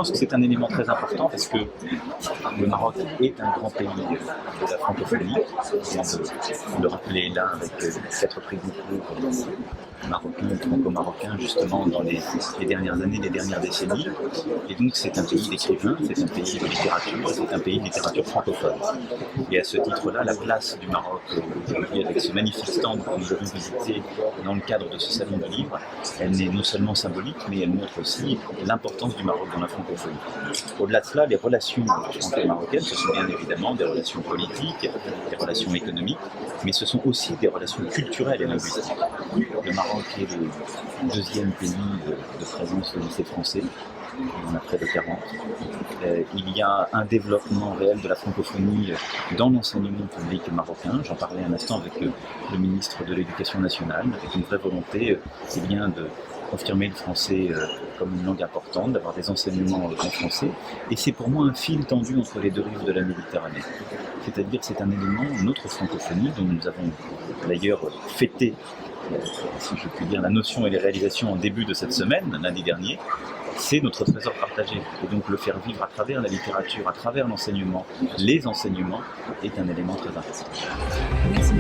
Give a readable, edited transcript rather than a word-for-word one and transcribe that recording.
pense que c'est un élément très important parce que le Maroc est un grand pays de la francophonie. On vient de le rappeler là avec 4 prix Goncourt marocains et franco-marocains justement dans les dernières années, les dernières décennies. Et donc c'est un pays d'écrivains, c'est un pays de littérature, c'est un pays de littérature francophone. Et à ce titre-là, la place du Maroc aujourd'hui avec ce magnifique stand que nous avons visité dans le cadre de ce salon de livres, elle n'est non seulement symbolique, mais elle montre aussi l'importance du Maroc dans la francophonie. Au-delà de cela, les relations franco-marocaines, ce sont bien évidemment des relations politiques, des relations économiques, mais ce sont aussi des relations culturelles et linguistiques. Le Maroc est le deuxième pays de présence au lycée français. Il y en a près de 40. Il y a un développement réel de la francophonie dans l'enseignement public marocain. J'en parlais un instant avec le ministre de l'Éducation nationale, avec une vraie volonté de confirmer le français comme une langue importante, d'avoir des enseignements en français. Et c'est pour moi un fil tendu entre les deux rives de la Méditerranée. C'est-à-dire que c'est un élément, notre francophonie, dont nous avons d'ailleurs fêté, si je puis dire, la notion et les réalisations en début de cette semaine, lundi dernier, c'est notre trésor partagé. Et donc le faire vivre à travers la littérature, à travers l'enseignement, les enseignements, est un élément très important. Merci.